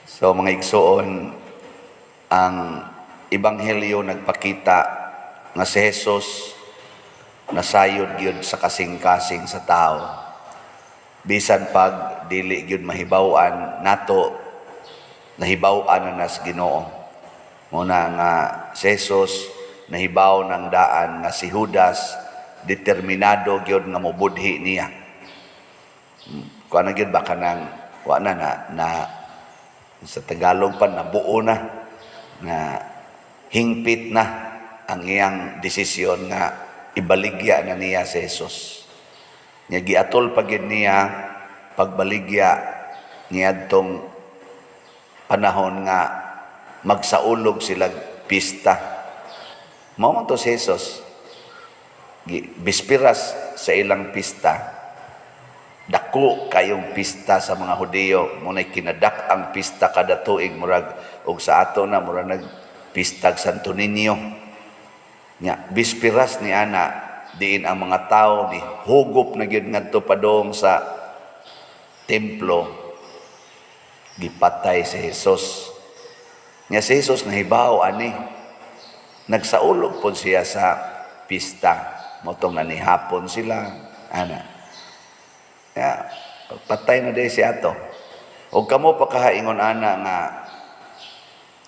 So mga igsoon, ang Ebanghelyo nagpakita nga si Jesus nasayod gyud sa kasing-kasing sa tao. Bisan pag dili gyud mahibaw-an nato, nahibaw-an na nas Ginoo. Muna nga si Jesus nahibaw ng daan nga si Judas determinado gyud nga mobudhi niya. Kuha na gyud ba kanang kuha na sa Tagalog pa nabuo na hingpit na ang iyang desisyon nga ibaligya na niya si Jesus. Nya giatol pagid niya pagbaligya niya tong panahon nga magsaulog sila pista. Mao man to si Jesus. Bispiras sa ilang pista. Dako kayong pista sa mga Hudiyo, muna'y kinadak ang pista kada tuig murag og sa ato na murag nagpistag Santo Niño. Nya bispiras ni ana diin ang mga tao ni hugop na gyud ngadto padong sa templo, gipatay si Jesus. Nya si Jesus nahibaw ani nagsaulog po siya sa pista, motong nanihapon sila ana. Ya, patay na day siya to. O kamo pa kahaingon ana nga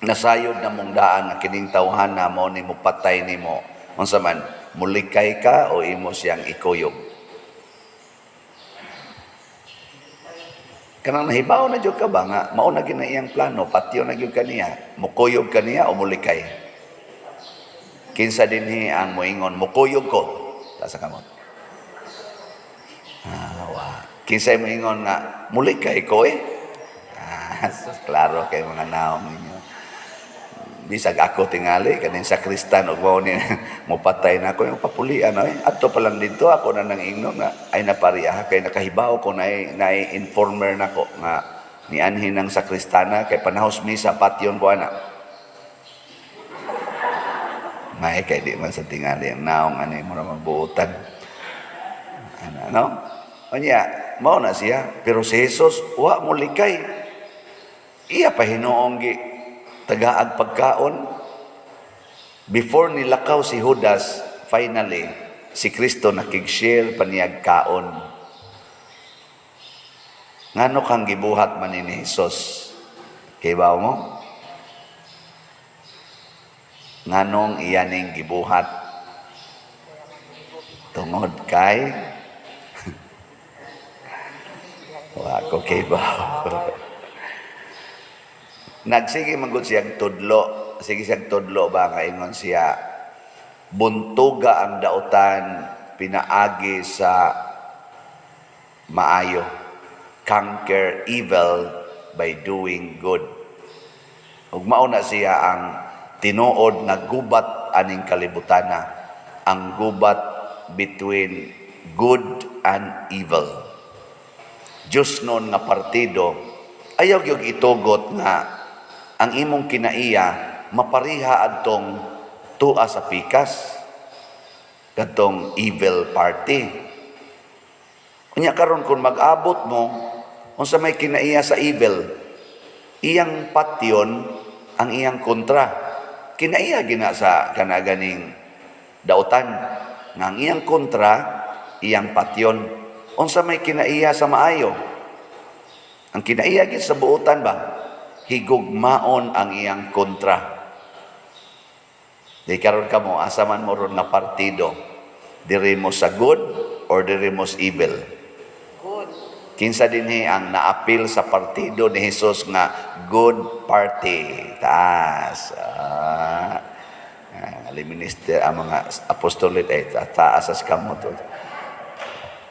nasayod na mong daan na kining tawhana mo ni mo patay ni mo. Unsa man, mulikay ka o imo siyang ikuyog? Kanang nahibaw na jud ka ba nga mao na gina iyang plano, patyo na gyud kaniya, mukuyog kaniya o mulikay? Kinsa dinhi ang moingon mukuyog ko? Sa kamot. Kinsay mo ingon nga, muli kay ko klaro kay mga naong ninyo. Bisag ako tingali, kanin sakristan, o mo ni mupatay na ako, yung papulian, ato pa lang dito, ako na nang ingno nga, ay napariya, kay nakahibaw ko na informer na ko, nga ni anhin ng sakristana, kay panahos misa, patyon ko anak. May kay di man sa tingali, ang naong mo na magbuutan. No? Kanya, mao na siya. Pero si Jesus, wa mo likay. Iya pa hinuong tagaag pagkaon. Before nilakaw si Judas, finally, si Kristo nakig-share paniyag kaon. Ngano kang gibuhat man ni Jesus? Kibaw mo? Nganong iyaning gibuhat? Tungod kay wako kay ba? Nagsige manggod siyang tudlo. Sige siyang tudlo ba kaingon siya. Buntuga ang dautan pinaagi sa maayo. Conquer evil by doing good. Ug mao na siya ang tinuod na gubat aning kalibutana. Ang gubat between good and evil. Diyos noon nga partido, ayaw yung itugot nga ang imong kinaiya mapariha adtong tua sa pikas, katong evil party. Kunya karon kung mag-abot mo, kung sa may kinaiya sa evil, iyang patyon ang iyang kontra. Kinaiya gina sa kanaganing dautan, nga ang iyang kontra, iyang patyon. Unsa may kinaiya sa maayo? Ang kinaiya gid sa buutan ba? Higugmaon ang iyang kontra. Di karon kamo asa man mo ron nga partido, diri mo sa good or diri mo sa evil? Good. Kinsa dinhi ang naapil sa partido ni Jesus nga good party? Taas. Minister ang mga apostolit ay taas as kamo to.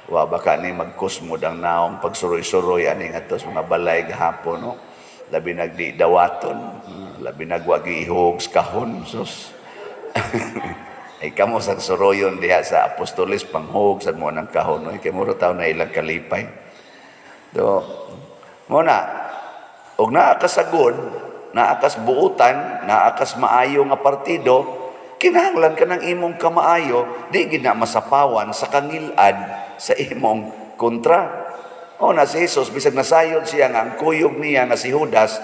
Wa baka ni magkusmod ang naong pagsuroy-suroy ani nga tos mga balay gahapon, no? Labi nagdi dawaton, labi nagwagi ihog kahon sus. Ay kamo sa suroyon diha sa apostolis panghog sa mo ng kahon, no? Kay muro taw na ilang kalipay. Do mo na og naa ka sagod, naa kas buutan, naa kas maayo nga partido, kinahanglan ka ng imong kamaayo, di gid na masapawan sa kangilad sa imong kontra. O na si Jesus, bisag nasayod siya nga ang kuyog niya nga si Judas,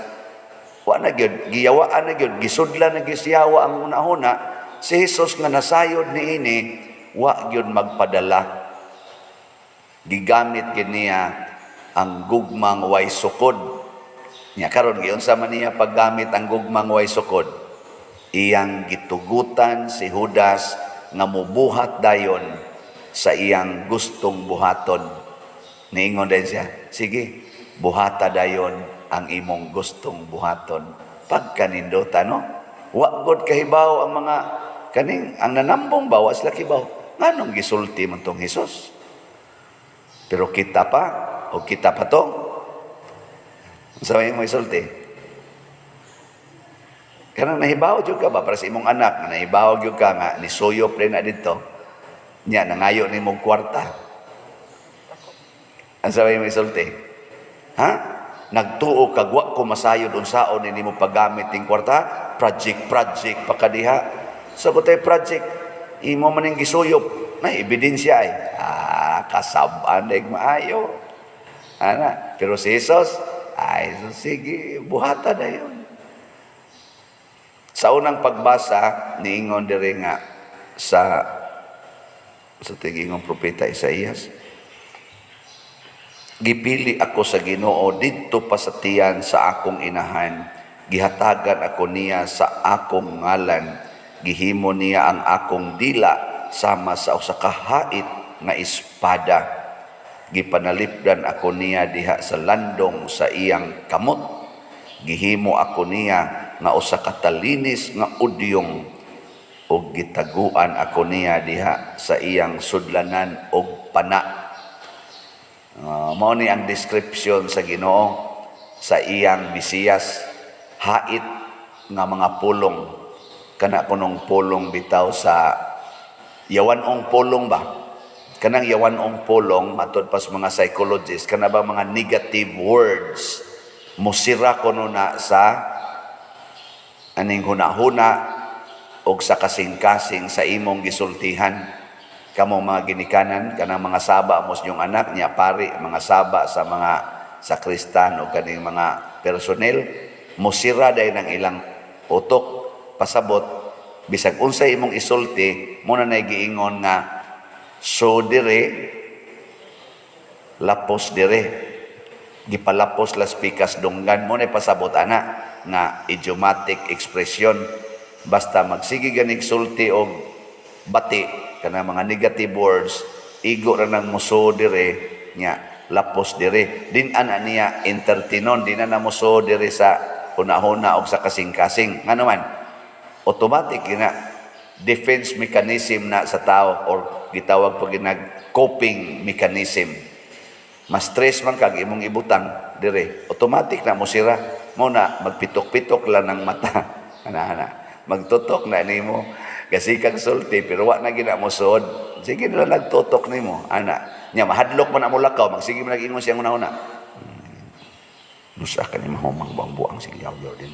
Wa na gyud giyawaan na gyud gisudlan na gisiyawa ang una-una. Si Jesus nga nasayod niini wa gyud magpadala. Gigamit gid niya ang gugmang way sukod. Nya karon giunsa man niya paggamit ang gugmang way sukod? Iyang gitugutan si Judas nga mubuhat dayon sa iyang gustong buhaton. Niingon din siya, sige, buhata dayon ang imong gustong buhaton. Pagkaninduta, no? Wa gud kahibaw ang mga kaning ang nanambong bawa sila kibaw. Nganong gisulti man tong Hesus? Pero kita pa to. Sa may isulti. Kanang nahibaw jud ka ba para sa imong anak, nahibaw jud ka nga ni suyop rin na dito. Nya nangayo ni mong kwarta. Ang sabay mo isulti. Ha? Nagtuo kag wa ko masayod unsaon ni mo paggamit ning kwarta, project pakadiha. Sa butay project, imo man ning gisuyop, na ebidensya ay. Kasab-an maayo. Ana, pero si Jesus, ay so sige, buhata na yun. Sa unang pagbasa, niingon diri nga sa tinging propeta Isaías, gipili ako sa Ginoo didto pa sa tiyan sa akong inahan, gihatagan ako niya sa akong ngalan, gihimo niya ang akong dila sama sa usa ka hait nga espada, gipanalipdan ako niya diha sa landong sa iyang kamot, gihimo ako niya nga usa ka talinis nga udyong, ug gitaguan ako niya diha sa iyang sudlanan og pana. Mao ni ang description sa Ginoo sa iyang Mesiyas, hait nga mga pulong, kana kunong pulong bitaw sa yawanong pulong ba, kanang yawanong pulong matod pas mga psychologists, kana ba mga negative words musira kuno na sa aning hunahuna og sa kasing-kasing sa imong gisultihan. Kamo mga ginikanan, kanang mga saba mos yung anak niya pari, mga saba sa mga sakristan o kaning mga personnel, musira dahil ng ilang utok, pasabot, bisag unsay imong isulti, muna na giingon nga, so dire, lapos dire, gipalapos las pikas dunggan, muna pasabot ana, nga idiomatic expression, basta magsige ganig sulti o bati, kana mga negative words, igo ra nang muso dire nya lapos dire. Din ana niya entertainon, din na muso dire sa hunahuna og sa kasing-kasing. Nga naman, automatic na defense mechanism na sa tao or gitawag pag coping mechanism. Mas stress man kag imong ibutang dire, automatic na mo sira. Mo na magpitok-pitok lang ng mata. Ana magtutok na nimo. Kasi kang sulti, pero wa na gina mo sod. Sige na nagtutok nimo, ana. Nya mahadlok man amo lakaw, magsige man nag-ingon siya una-una. Nusa ka ni mahumang bangbuang sigyaw-yaw din.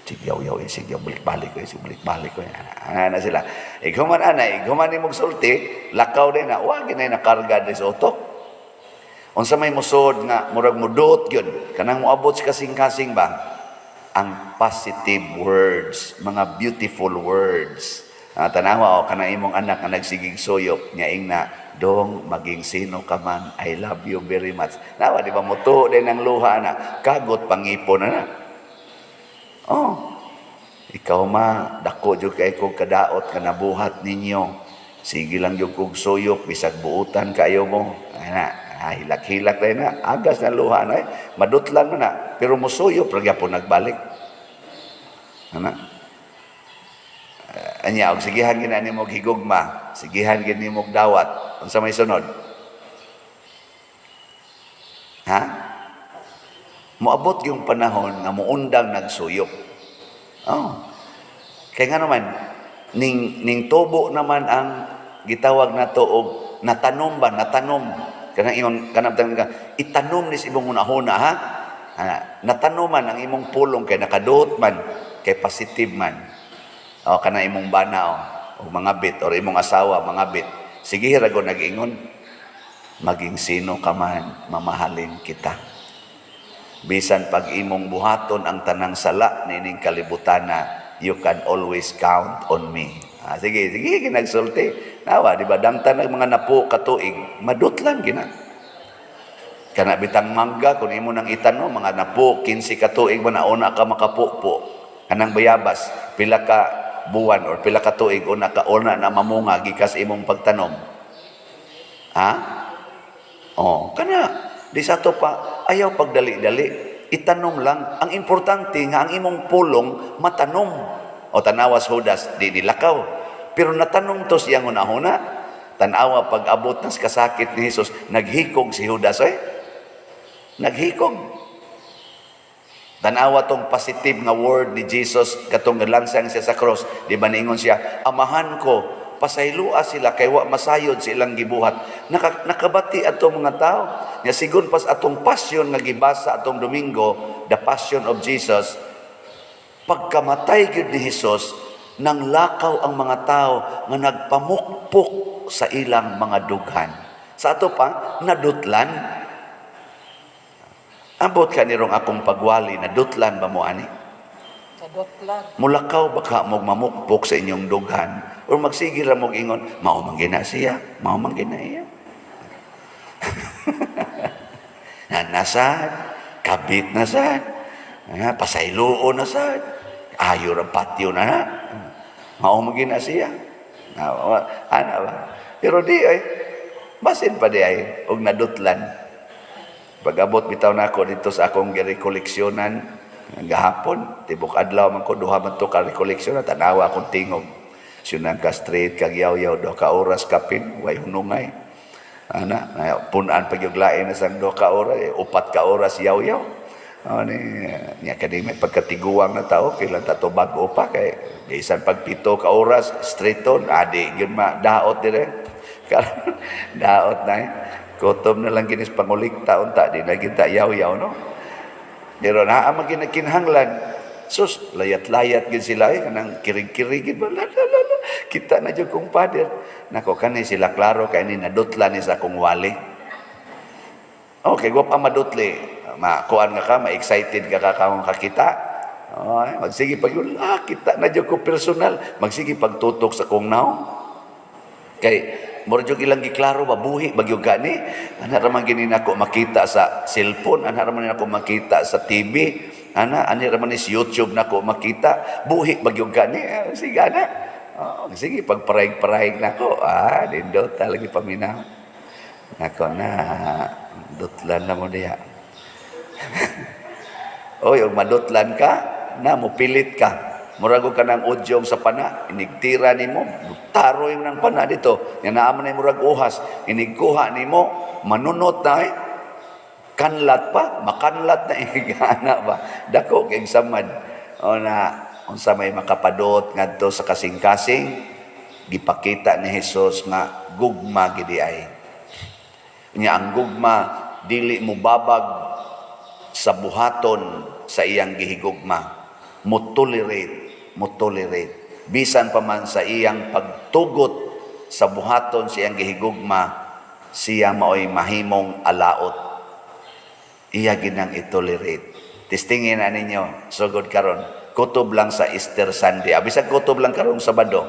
Sigyaw-yaw, sigyaw balik-balik ko, balik-balik ko. Ana sila. Iguman iguman nimo sulti, lakaw din na, wa ginay nakarga din sa utok. Unsa may musod nga murag mudot gyud, kanang moabot sa kasing-kasing ba? Ang positive words, mga beautiful words. Tanawa o kanang imong anak nga nagsigig suyop, nyaing na, dong maging sino ka man, I love you very much. Nawa, di ba muto din ang luha na, kagot pangipon na. Oh, ikaw ma, dako jud kay kog kadaot ka nabuhat ninyo. Sige lang jud kog suyop, bisag buutan kayo mo. Ana, hilak-hilak rin na, agas na luha na, madutlan mo na, pero musuyo, pragyapon nagbalik. Ano? Anya, og sigihan gina ni mo higugma, sigihan gina ni mo dawat, unsa may sunod? Ha? Moabot yung panahon nga muundang nagsuyop. Oh. Kaya nga naman, ning tubo naman ang gitawag na to og natanom ba, natanom. Kanang ingon kanang ka itanom ni sa imong hunahuna ha. Natanuman ang imong pulong kay nakaduot man, kay positive man. O kanang imong bana o mga bit or imong asawa mga bit. Sige rago nag-ingon, maging sino ka man, mamahalin kita. Bisan pag imong buhaton ang tanang sala nining kalibutana, you can always count on me. Sige, ginagsulti. Nawa, di ba? Damtan ng mga napo katuig, madutlan gina. Kana bitang mangga, kung imo nang itano, mga napo, 15 katuig, manauna ka makapupo. Kanang bayabas, pila ka buwan or pila ka tuig, una na mamunga, gikas imong pagtanom. Ha? Kana, di sa to pa, ayaw pagdali-dali. Itanom lang. Ang importante nga, ang imong pulong, matanom. O tanawas Judas, di nilakaw. Pero natanong to siyang una-una. Tanawa, pag abot nas kasakit ni Jesus, naghikog si Judas, naghikog. Tanawa tong positive nga word ni Jesus, katong lansang siya sa cross. Di ba niingon siya, amahan ko, pasaylua sila kay wa masayod silang gibuhat. Nakabati atong mga tao. Nga sigon pas atong passion nga gibasa atong Domingo, the Passion of Jesus, pagkamatay gyud ni Jesus, nang lakaw ang mga tao nga nagpamukpok sa ilang mga dughan. Sa ato pa, nadutlan. Ambot ka nirong akong pagwali, nadutlan ba mo ani? Nadutlan. Mulakaw baka mo mamukpok sa inyong dughan. O magsigil ra mong ingon, maumang gina siya, maumang gina iya. Nasad, kabit nasad, pasayloon nasad, ayo ra patio na, maumang gina siya. Ana ba? Pero di ay, basin pa di ay, og nadutlan. Pag-abot bitaw na ako dito sa akong girekoleksyonan, gahapon, tibok adlaw man ko, duha man to ka rekoleksyon, tanawa akong tingog. Sunang ka straight, kag yaw-yaw, do ka oras kapin, way hunungay. Punan pagyuglain na sang 2 ka oras, 4 ka oras yaw-yaw. Niya kanimay pagkatiguang na tao, kailan tato bago pa, kay isan pag 7 ka oras, straight on, adi, yun daot dire. Daot na Kotom na lang ginis pangulikta, unta, di na kita yaw-yaw, no? Pero naamang ginakinhanglan, sus, layat-layat gid sila, kanang kirig-kirig, kita na dyan kong pader. Nako, kanay sila klaro, kaya ni nadutla ni sa kong wali. Okay, guwap ang madutli. Makuan nga ka, ma-excited ka kakawang kakita. Magsige pag yun, kita na dyan ko personal. Magsige pagtutok sa kong naong. Kay, mura dyan ilang giklaro, mabuhi, bagyo gani. Anak raman gini na ako makita sa cellphone, anak raman na ako makita sa TV, anak raman is YouTube na ako makita, buhi, bagyo gani. Sige, anak. Sige, pagparahig-parahig na ako, dindot talaga paminaw. Ako na, dutlan na mo niya. Oy, yung madutlan ka, na mupilit ka. Murago ka ng udyong sa pana, inigtira ni mo, taro yung ng pana dito, yan naaman na yung murag uhas, inigkuha ni mo, manunot na kanlat pa, makanlat na igana ba, dako keng samad, unsa may makapadot ngadto sa kasing-kasing, gipakita ni Jesus nga gugma gidi ay. Nya ang gugma, dili mo babag sa buhaton sa iyang gihigugma, mo tolerate. Bisan pa man sa iyang pagtugot sa buhaton sa iyang gihigugma, siya maoy mahimong alaot. Iya ginang itolerate. Testingin na ninyo, sugod karon, kutob lang sa Easter Sunday. Bisag kutob lang karon Sabado.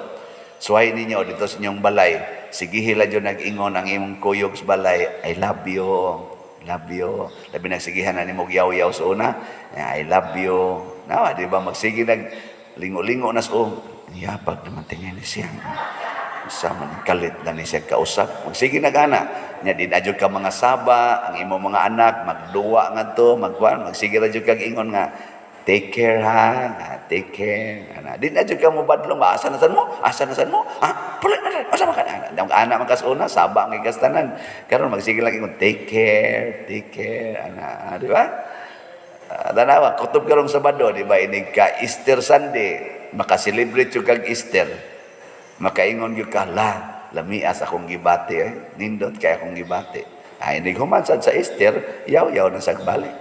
Suhay ninyo dito sa inyong balay. Sige hila dyan nag-ingon ang imong kuyog sa balay. I love you. Love you. Labi nagsigihan na ni mo yaw-yaw sa una. I love you. Nawa, di ba? Magsige lingo-lingo na sa yapag naman tingin ni siya. Sama ni kalit na ni siya kausap. Magsige nag-ana. Nya din adyo ka mga saba, ang imo mga anak, magduwa nga to, magsige ra jud kag ingon nga, take care ha, take care. Din adyo ka mo badlong, asa na san mo? Pula na, asa man ka na? Ang anak man kas una, saba ang igastanan. Karon magsige lang ingon, take care, di ba? Tanawa, kutob karong Sabado, di ba? Inig ka Easter Sunday, makaselebrate yung kag Easter. Makaingon yung ka, lamias akong gibati, nindot kaya akong gibati. Inig humansad sa Easter, yaw-yaw na sagbalik.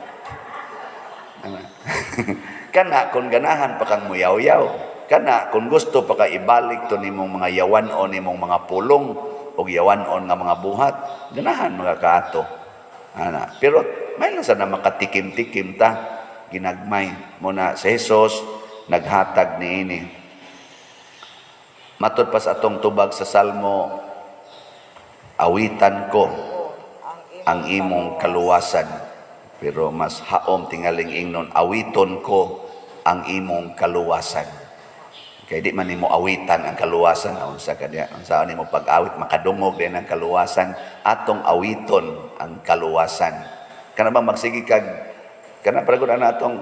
Kana, kung ganahan pa kang muyaw-yaw. Kana, kung gusto pa ka ibalik to nimong mga yawan-on, nimong mga pulong, o yawan-on nga mga buhat, ganahan mga kaato. Pero, may lang sana makatikim-tikim ta, ginagmay muna sa Jesus, naghatag niini. Matod pa sa atong tubag sa Salmo, awitan ko ang imong kaluwasan. Pero mas haom tingaling ingnon, awiton ko ang imong kaluwasan. Kaya di man nimo awitan ang kaluwasan, unsa kanya, unsa nimo pag-awit makadungog din ang kaluwasan, atong awiton ang kaluwasan. Kana ba magsigi kag kana paragod ana atong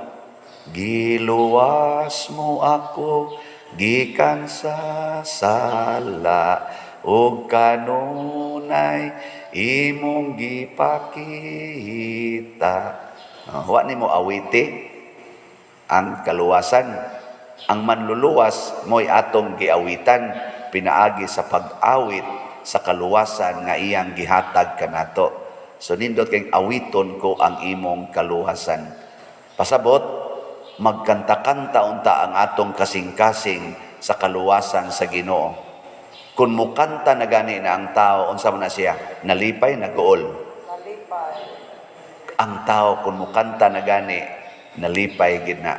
giluwas mo ako gikan sa sala ug kanunay imong gipakita. Wa nimo awiti ang kaluwasan. Ang manluluwas mo'y atong giawitan pinaagi sa pag-awit sa kaluwasan nga iyang gihatag kanato. So nindot kay awiton ko ang imong kaluwasan. Pasabot magkanta-kanta unta ang atong kasing-kasing sa kaluwasan sa Ginoo. Kung mukanta na gani na ang tao, unsa man na siya? Nalipay, naggool. Nalipay. Ang tao, kung mukanta na gani, nalipay, gid na.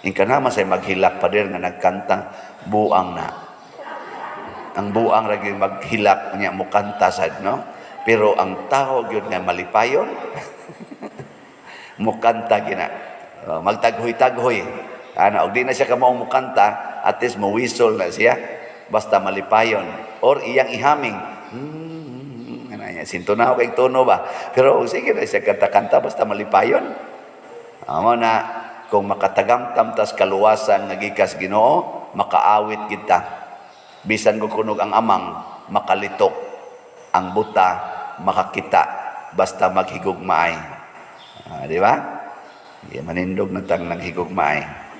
Ingka naman say maghilak pa din nga nagkanta, buang na. Ang buang lagi maghilak niya mukanta sad, no? Pero ang tao gyud nga malipayon, mukanta gina. Magtaghoy-taghoy. Ana, og di na siya kamaong mukanta, at least mo-whistle na siya. Basta malipayon. Or iyang ihaming. Sintunaw kay tono ba? Pero sige na siya kanta-kanta, basta malipayon. Amo na, kung makatagamtam tas kaluwasan nga gikas Ginoo, makaawit kita. Bisan ko kunog ang amang, makalitok. Ang buta, makakita. Basta maghigugmaay. Di ba? Manindog na tang naghigugmaay.